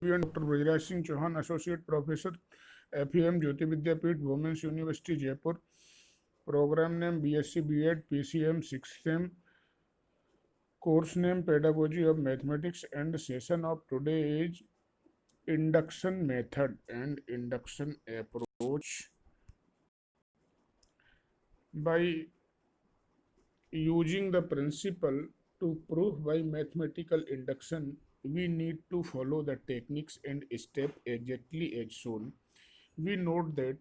Dr. Brajraj Singh Chauhan, Associate Professor, FEM, Jyoti Vidyapeeth, Women's University, Jaipur. Program name BSc B.Ed, PCM, 6th Sem. Course name Pedagogy of Mathematics, and session of today is induction method and induction approach. By using the principle to prove by mathematical induction, we need to follow the techniques and step exactly as shown. We note that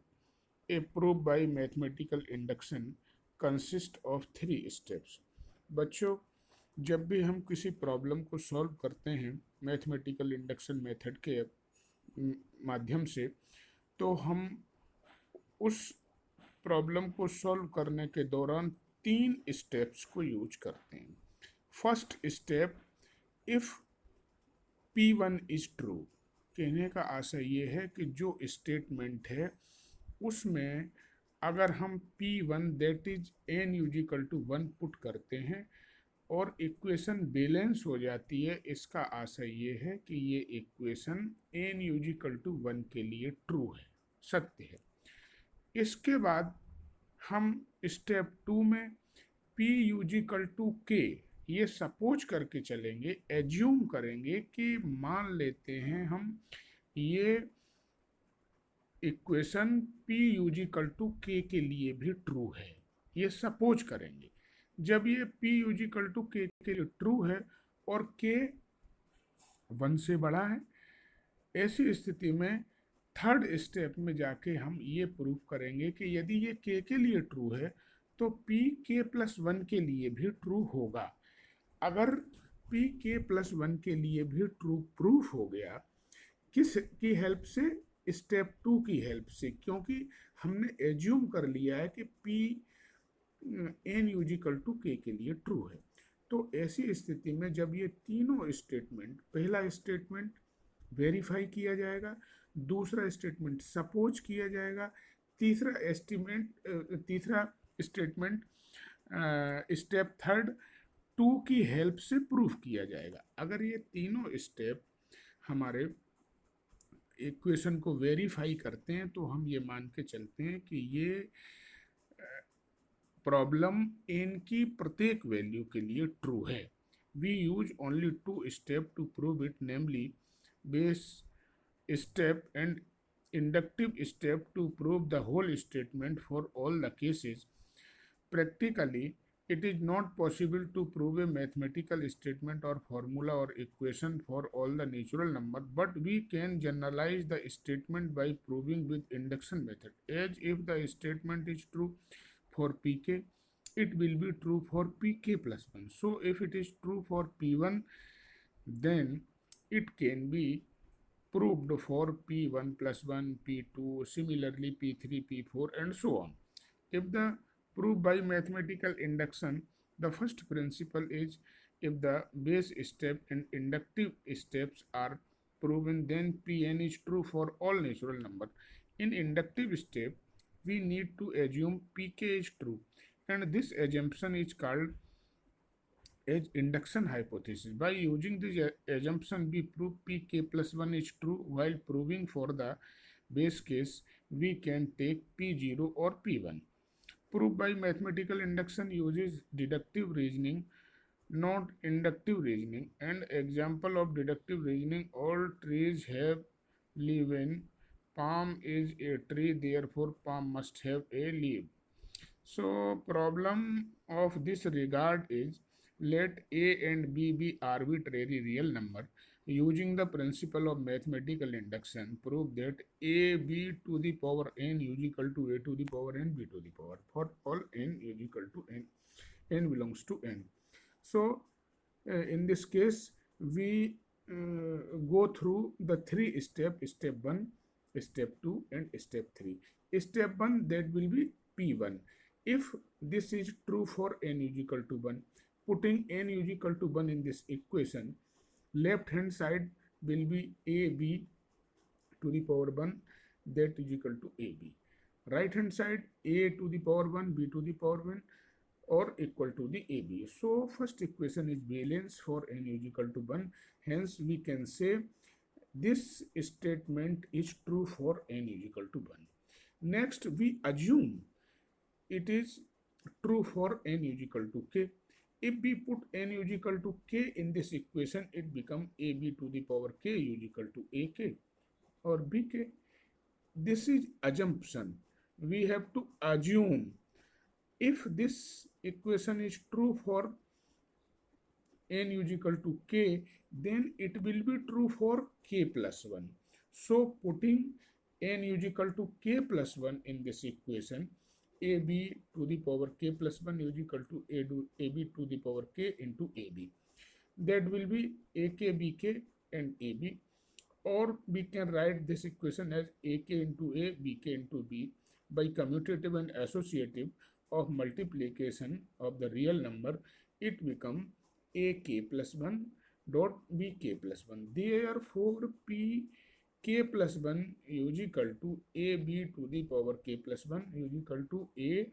a proof by mathematical induction consists of 3 steps. बच्चों, जब भी हम किसी problem को solve करते हैं mathematical induction method के माध्यम से, तो हम उस प्रॉब्लम को सॉल्व करने के दौरान 3 स्टेप्स को यूज करते हैं. First step, if P1 is true. कहने का आशय ये है कि जो स्टेटमेंट है उसमें अगर हम P1 that is n equal to 1 put करते हैं और इक्वेशन बैलेंस हो जाती है, इसका आशय ये है कि ये इक्वेशन n यूजिकल टू 1 के लिए ट्रू है, सत्य है. इसके बाद हम स्टेप 2 में P यूजिकल टू K ये सपोज करके चलेंगे, एज्यूम करेंगे कि मान लेते हैं हम ये इक्वेशन P यूजिकल टू K के लिए भी ट्रू है, ये सपोज करेंगे. जब ये P यूजिकल टू K के लिए ट्रू है और K 1 से बड़ा है, ऐसी स्थिति में थर्ड स्टेप में जाके हम ये प्रूफ करेंगे कि यदि ये K के लिए ट्रू है तो P K प्लस 1 के लिए भी ट्रू होगा. अगर P K प्लस 1 के लिए भी ट्रू प्रूफ हो गया, किस की हेल्प से? स्टेप 2 की हेल्प से, क्योंकि हमने एज्यूम कर लिया है कि P n equal to K के लिए ट्रू है. तो ऐसी स्थिति में जब ये तीनों स्टेटमेंट, पहला स्टेटमेंट वेरीफाई किया जाएगा, दूसरा स्टेटमेंट सपोज किया जाएगा, तीसरा स्टेटमेंट स्टेप थर्ड 2 की हेल्प से प्रूफ किया जाएगा. अगर ये तीनों स्टेप हमारे इक्वेशन को वेरीफाई करते हैं तो हम ये मान के चलते हैं कि ये प्रॉब्लम n की प्रत्येक वैल्यू के लिए ट्रू है. We use only 2 step to prove it, namely base step and inductive step to prove the whole statement for all the cases. Practically, it is not possible to prove a mathematical statement or formula or equation for all the natural number, but we can generalize the statement by proving with induction method. As if the statement is true for Pk, it will be true for Pk plus 1. So if it is true for P1, then it can be proved for P1 plus 1, P2, similarly P3, P4 and so on. If the proof by mathematical induction, the first principle is if the base step and inductive steps are proven, then Pn is true for all natural number. In inductive step, we need to assume Pk is true, and this assumption is called as induction hypothesis. By using this assumption, we prove Pk plus 1 is true. While proving for the base case, we can take P0 or P1. Proof by mathematical induction uses deductive reasoning, not inductive reasoning. An example of deductive reasoning: all trees have leaves. Palm is a tree, therefore palm must have a leaf. So problem of this regard is, let A and B be arbitrary real number. Using the principle of mathematical induction, prove that A b to the power n is equal to A to the power n b to the power, for all n is equal to n belongs to n. So in this case, we go through the 3 steps: step 1, step 2 and step 3. Step 1, that will be P1. If this is true for n is equal to 1, putting n is equal to 1 in this equation, left hand side will be AB to the power 1, that is equal to AB. Right hand side A to the power 1, B to the power 1 or equal to the AB. So first equation is balanced for n is equal to 1. Hence we can say This statement is true for n is equal to 1. Next, we assume it is true for n is equal to k. If we put n is equal to k in this equation, it becomes ab to the power k is equal to ak or bk. This is assumption. We have to assume if this equation is true for n is equal to k, then it will be true for k plus 1. So putting n is equal to k plus 1 in this equation, ab to the power k plus 1 is equal to ab to the power k into ab. That will be ak, bk and ab. Or we can write this equation as ak into a, bk into b by commutative and associative of multiplication of the real number. It becomes ak plus 1 dot bk plus 1. Therefore, pk plus 1 is equal to ab to the power k plus 1 is equal to a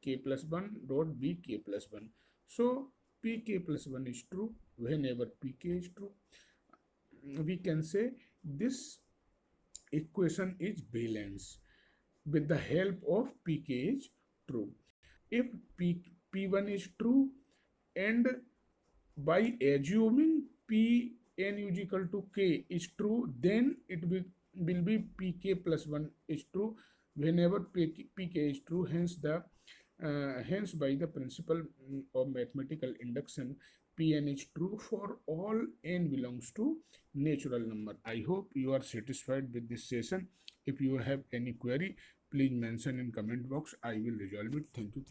k plus 1 dot bk plus 1. So, pk plus 1 is true whenever pk is true. We can say this equation is balanced with the help of pk is true. If p1 is true and by assuming pn is equal to k is true, then it will be pk plus 1 is true whenever pk is true. Hence by the principle of mathematical induction, pn is true for all n belongs to natural number. I hope you are satisfied with this session. If you have any query, please mention in comment box. I will resolve it. Thank you.